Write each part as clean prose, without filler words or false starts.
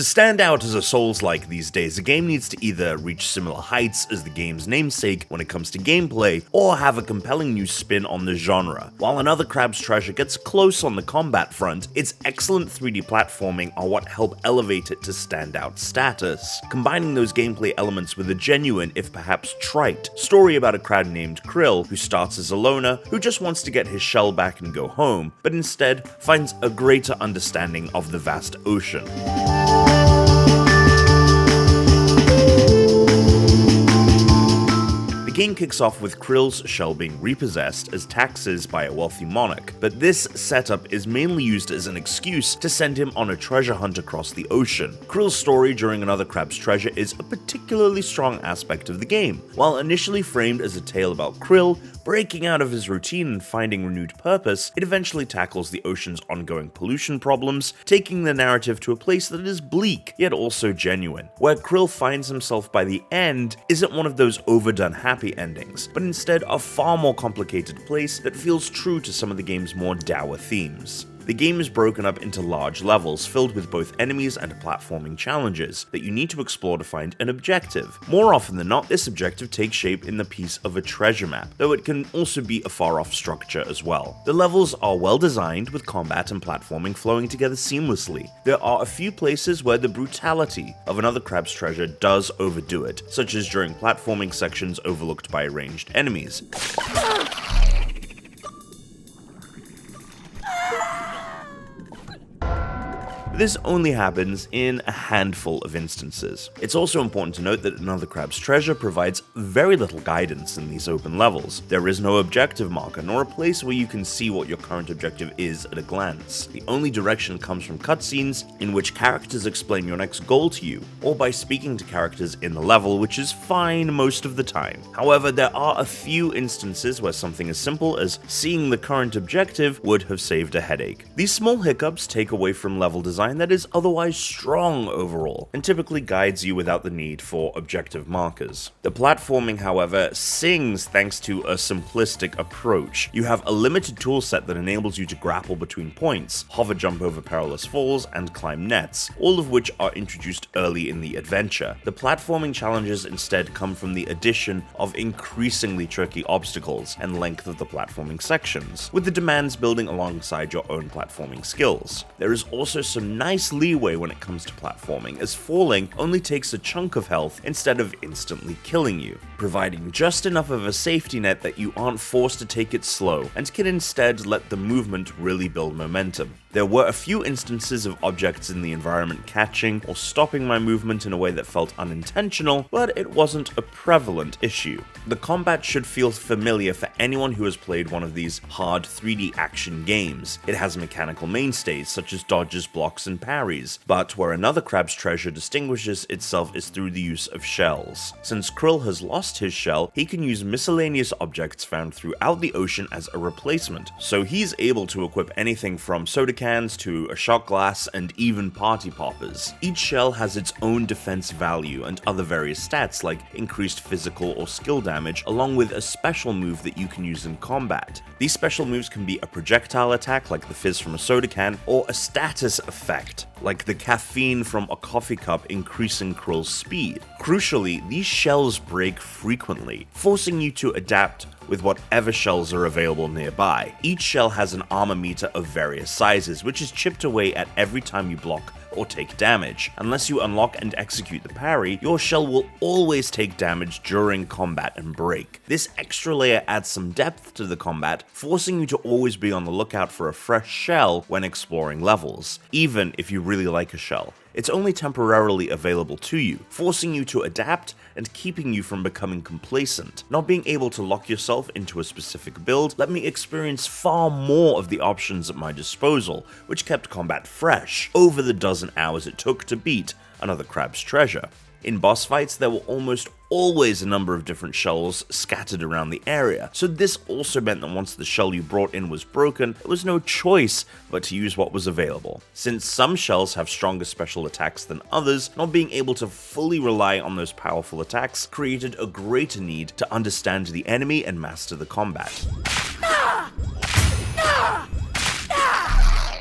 To stand out as a Souls-like these days, a game needs to either reach similar heights as the game's namesake when it comes to gameplay, or have a compelling new spin on the genre. While Another Crab's Treasure gets close on the combat front, its excellent 3D platforming are what help elevate it to standout status, combining those gameplay elements with a genuine, if perhaps trite, story about a crab named Krill who starts as a loner who just wants to get his shell back and go home, but instead finds a greater understanding of the vast ocean. The game kicks off with Krill's shell being repossessed as taxes by a wealthy monarch, but this setup is mainly used as an excuse to send him on a treasure hunt across the ocean. Krill's story during Another Crab's Treasure is a particularly strong aspect of the game. While initially framed as a tale about Krill breaking out of his routine and finding renewed purpose, it eventually tackles the ocean's ongoing pollution problems, taking the narrative to a place that is bleak, yet also genuine. Where Krill finds himself by the end isn't one of those overdone happy endings, but instead a far more complicated place that feels true to some of the game's more dour themes. The game is broken up into large levels filled with both enemies and platforming challenges that you need to explore to find an objective. More often than not, this objective takes shape in the piece of a treasure map, though it can also be a far-off structure as well. The levels are well designed, with combat and platforming flowing together seamlessly. There are a few places where the brutality of Another Crab's Treasure does overdo it, such as during platforming sections overlooked by ranged enemies. This only happens in a handful of instances. It's also important to note that Another Crab's Treasure provides very little guidance in these open levels. There is no objective marker, nor a place where you can see what your current objective is at a glance. The only direction comes from cutscenes, in which characters explain your next goal to you, or by speaking to characters in the level, which is fine most of the time. However, there are a few instances where something as simple as seeing the current objective would have saved a headache. These small hiccups take away from level design that is otherwise strong overall, and typically guides you without the need for objective markers. The platforming, however, sings thanks to a simplistic approach. You have a limited toolset that enables you to grapple between points, hover jump over perilous falls, and climb nets, all of which are introduced early in the adventure. The platforming challenges instead come from the addition of increasingly tricky obstacles and length of the platforming sections, with the demands building alongside your own platforming skills. There is also some nice leeway when it comes to platforming, as falling only takes a chunk of health instead of instantly killing you, providing just enough of a safety net that you aren't forced to take it slow, and can instead let the movement really build momentum. There were a few instances of objects in the environment catching or stopping my movement in a way that felt unintentional, but it wasn't a prevalent issue. The combat should feel familiar for anyone who has played one of these hard 3D action games. It has mechanical mainstays such as dodges, blocks, and parries, but where Another Crab's Treasure distinguishes itself is through the use of shells. Since Krill has lost his shell, he can use miscellaneous objects found throughout the ocean as a replacement, so he's able to equip anything from soda cans to a shot glass and even party poppers. Each shell has its own defense value and other various stats like increased physical or skill damage, along with a special move that you can use in combat. These special moves can be a projectile attack like the fizz from a soda can, or a status effect like the caffeine from a coffee cup increasing Krill's speed. Crucially, these shells break frequently, forcing you to adapt with whatever shells are available nearby. Each shell has an armor meter of various sizes, which is chipped away at every time you block or take damage. Unless you unlock and execute the parry, your shell will always take damage during combat and break. This extra layer adds some depth to the combat, forcing you to always be on the lookout for a fresh shell when exploring levels, even if you really like a shell. It's only temporarily available to you, forcing you to adapt and keeping you from becoming complacent. Not being able to lock yourself into a specific build let me experience far more of the options at my disposal, which kept combat fresh over the dozen hours it took to beat Another Crab's Treasure. In boss fights, there were almost always a number of different shells scattered around the area, so this also meant that once the shell you brought in was broken, there was no choice but to use what was available. Since some shells have stronger special attacks than others, not being able to fully rely on those powerful attacks created a greater need to understand the enemy and master the combat.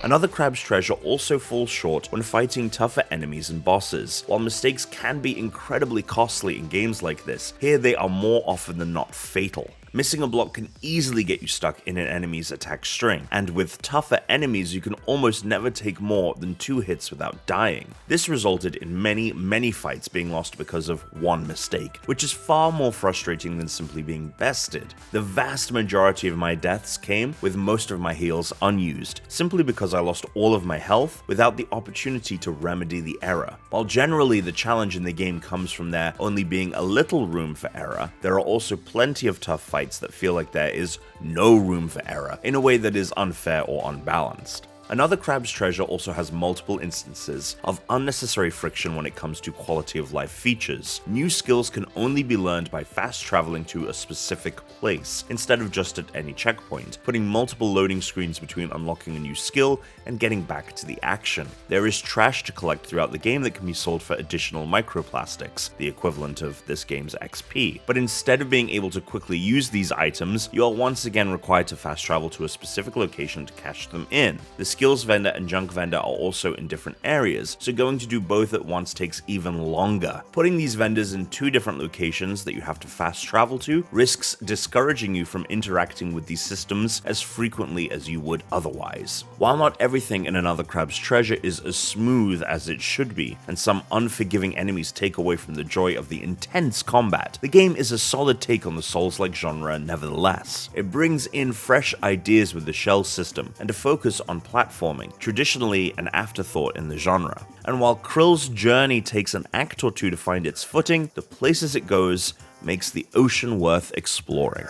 Another crab's treasure also falls short when fighting tougher enemies and bosses. While mistakes can be incredibly costly in games like this, here they are more often than not fatal. Missing a block can easily get you stuck in an enemy's attack string, and with tougher enemies you can almost never take more than 2 hits without dying. This resulted in many fights being lost because of one mistake, which is far more frustrating than simply being bested. The vast majority of my deaths came with most of my heals unused, simply because I lost all of my health without the opportunity to remedy the error. While generally the challenge in the game comes from there only being a little room for error, there are also plenty of tough fights that feel like there is no room for error in a way that is unfair or unbalanced. Another crab's treasure also has multiple instances of unnecessary friction when it comes to quality of life features. New skills can only be learned by fast traveling to a specific place, instead of just at any checkpoint, putting multiple loading screens between unlocking a new skill and getting back to the action. There is trash to collect throughout the game that can be sold for additional microplastics, the equivalent of this game's XP. But instead of being able to quickly use these items, you are once again required to fast travel to a specific location to cash them in. The skills vendor and junk vendor are also in different areas, so going to do both at once takes even longer. Putting these vendors in 2 different locations that you have to fast travel to risks discouraging you from interacting with these systems as frequently as you would otherwise. While not everything in Another Crab's Treasure is as smooth as it should be, and some unforgiving enemies take away from the joy of the intense combat, the game is a solid take on the Souls-like genre nevertheless. It brings in fresh ideas with the shell system and a focus on platforming, traditionally an afterthought in the genre. And while Krill's journey takes an act or 2 to find its footing, the places it goes makes the ocean worth exploring.